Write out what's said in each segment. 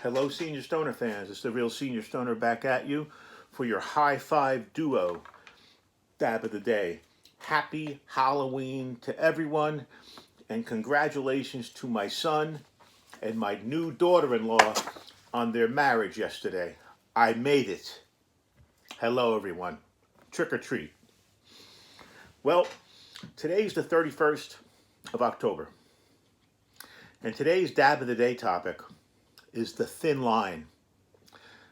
Hello, Senior Stoner fans. It's the real Senior Stoner back at you for your high five duo dab of the day. Happy Halloween to everyone, and congratulations to my son and my new daughter in law on their marriage yesterday. I made it. Hello, everyone. Trick or treat. Well, today's the 31st of October, and today's dab of the day topic is the thin line.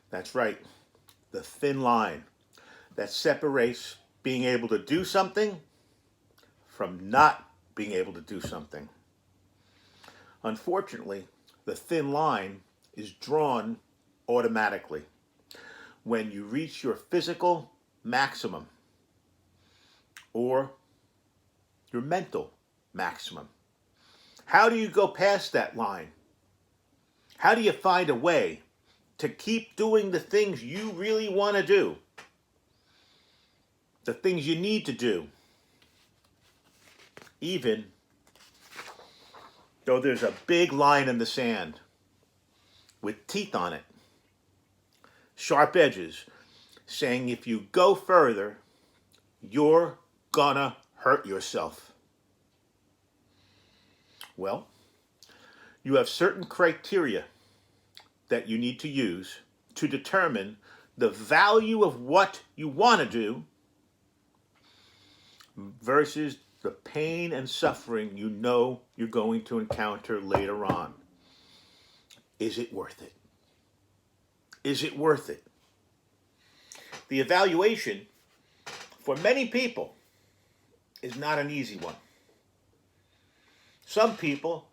That's right, the thin line that separates being able to do something from not being able to do something. Unfortunately, the thin line is drawn automatically when you reach your physical maximum or your mental maximum. How do you go past that line? How do you find a way to keep doing the things you really want to do? The things you need to do, even though there's a big line in the sand with teeth on it, sharp edges, saying if you go further, you're gonna hurt yourself. Well, you have certain criteria that you need to use to determine the value of what you want to do versus the pain and suffering you know you're going to encounter later on. Is it worth it? Is it worth it? The evaluation for many people is not an easy one. Some people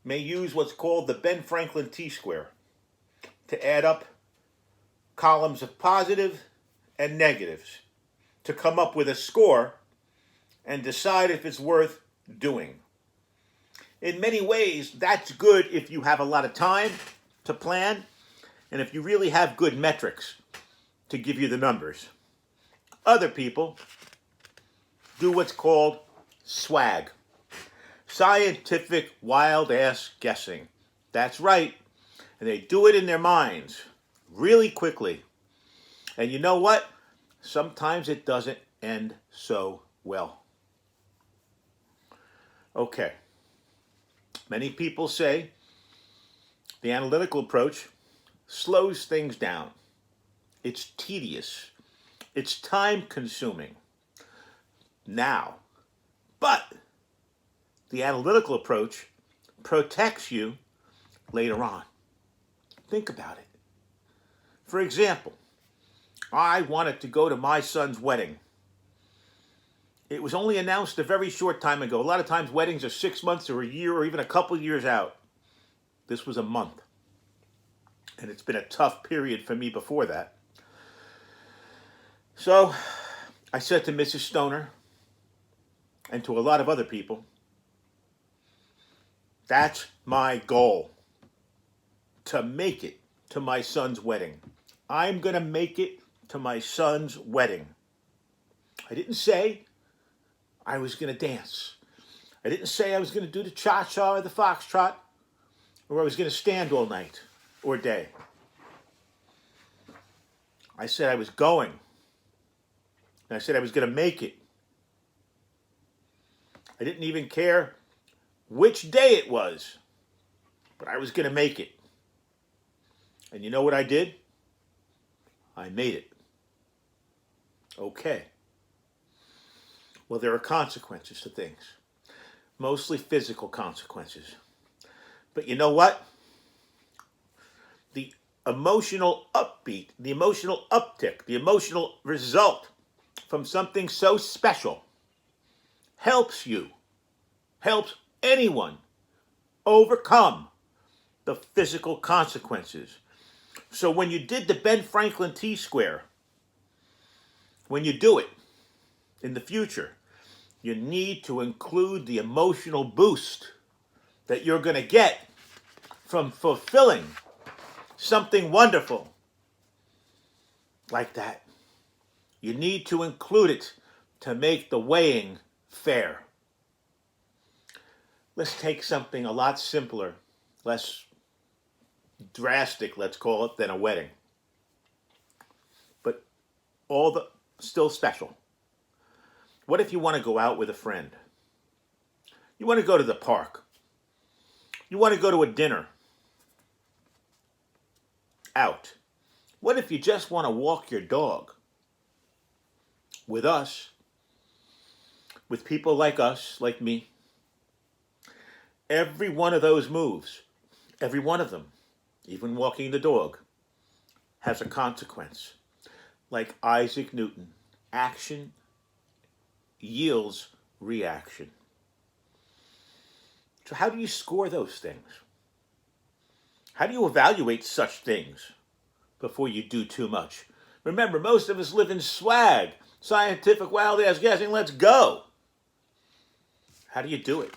may use what's called the Ben Franklin T-square to add up columns of positive and negatives to come up with a score and decide if it's worth doing. In many ways, that's good if you have a lot of time to plan and if you really have good metrics to give you the numbers. Other people do what's called swag. Scientific wild-ass guessing. That's right. And they do it in their minds really quickly. And you know what? Sometimes it doesn't end so well. Okay. Many people say the analytical approach slows things down. It's tedious. It's time-consuming. Now, but the analytical approach protects you later on. Think about it. For example, I wanted to go to my son's wedding. It was only announced a very short time ago. A lot of times weddings are 6 months or a year or even a couple years out. This was a month. And it's been a tough period for me before that. So I said to Mrs. Stoner and to a lot of other people, that's my goal, to make it to my son's wedding. I'm going to make it to my son's wedding. I didn't say I was going to dance. I didn't say I was going to do the cha-cha or the foxtrot, or I was going to stand all night or day. I said I was going. And I said I was going to make it. I didn't even care which day it was, but I was going to make it. And you know what I did? I made it. Okay. Well, there are consequences to things, mostly physical consequences. But you know what? The emotional upbeat, the emotional uptick, the emotional result from something so special helps you, helps anyone overcome the physical consequences. So when you did the Ben Franklin T-square, when you do it in the future, you need to include the emotional boost that you're going to get from fulfilling something wonderful like that. You need to include it to make the weighing fair. Let's take something a lot simpler, less drastic, let's call it, than a wedding. But all the still special. What if you want to go out with a friend? You want to go to the park. You want to go to a dinner. Out. What if you just want to walk your dog? With us, with people like us, like me, every one of those moves, every one of them, even walking the dog, has a consequence. Like Isaac Newton, action yields reaction. So how do you score those things? How do you evaluate such things before you do too much? Remember, most of us live in swag, scientific wild ass guessing, let's go. How do you do it?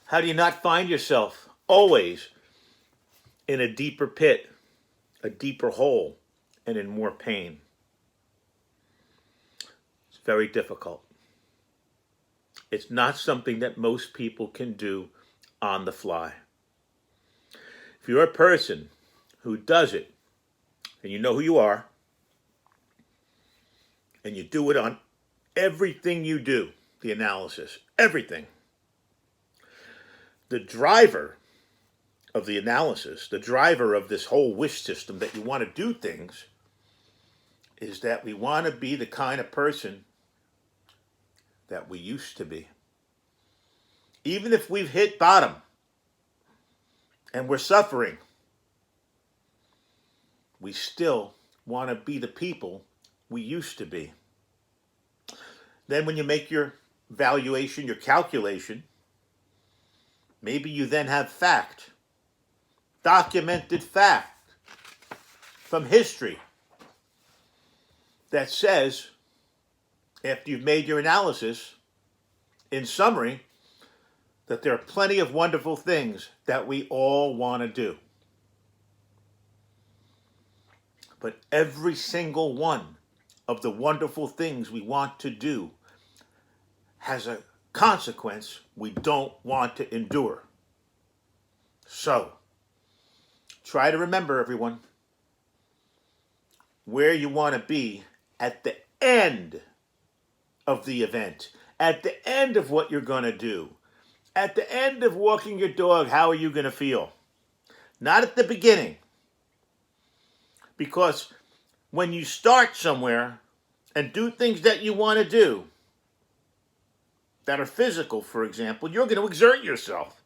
How do you not find yourself always in a deeper pit, a deeper hole, and in more pain? It's very difficult. It's not something that most people can do on the fly. If you're a person who does it, and you know who you are, and you do it on everything you do, the analysis, everything, the driver of the analysis, the driver of this whole wish system that you want to do things, is that we want to be the kind of person that we used to be. Even if we've hit bottom and we're suffering, we still want to be the people we used to be. Then when you make your valuation, your calculation, maybe you then have fact, documented fact from history that says, after you've made your analysis, in summary, that there are plenty of wonderful things that we all want to do. But every single one of the wonderful things we want to do has a consequence we don't want to endure. So, try to remember, everyone, where you want to be at the end of the event, at the end of what you're going to do, at the end of walking your dog. How are you going to feel? Not at the beginning. Because when you start somewhere and do things that you want to do, that are physical, for example, you're going to exert yourself.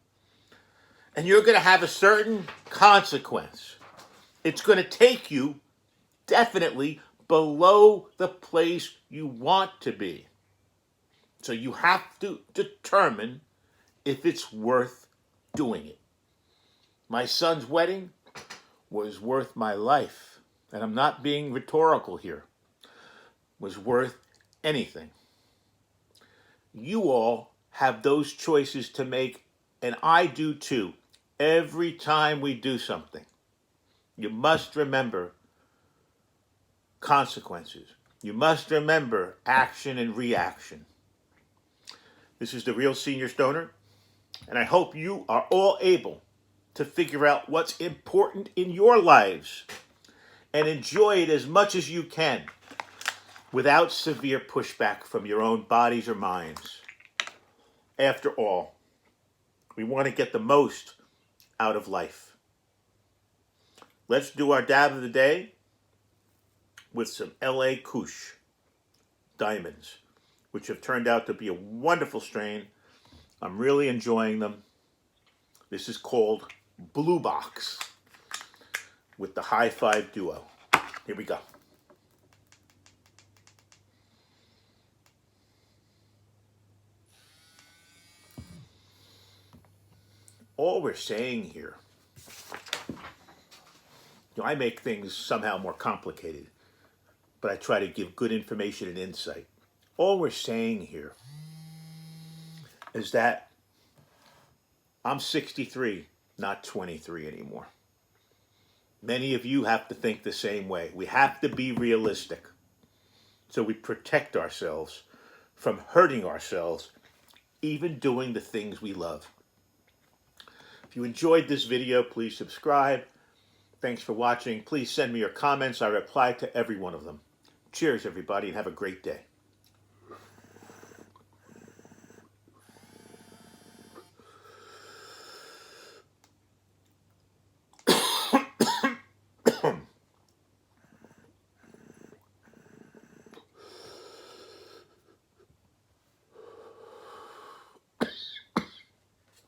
And you're going to have a certain consequence. It's going to take you definitely below the place you want to be. So you have to determine if it's worth doing it. My son's wedding was worth my life. And I'm not being rhetorical here. Was worth anything. You all have those choices to make, and I do too, every time we do something. You must remember consequences. You must remember action and reaction. This is the Real Senior Stoner, and I hope you are all able to figure out what's important in your lives and enjoy it as much as you can without severe pushback from your own bodies or minds. After all, we want to get the most out of life. Let's do our dab of the day with some LA Kush diamonds, which have turned out to be a wonderful strain. I'm really enjoying them. This is called Blue Box with the High Five Duo. Here we go. All we're saying here, I make things somehow more complicated, but I try to give good information and insight. All we're saying here is that I'm 63, not 23 anymore. Many of you have to think the same way. We have to be realistic. So we protect ourselves from hurting ourselves, even doing the things we love. If you enjoyed this video, please subscribe. Thanks for watching. Please send me your comments. I reply to every one of them. Cheers, everybody, and have a great day.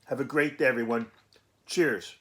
Have a great day, everyone. Cheers.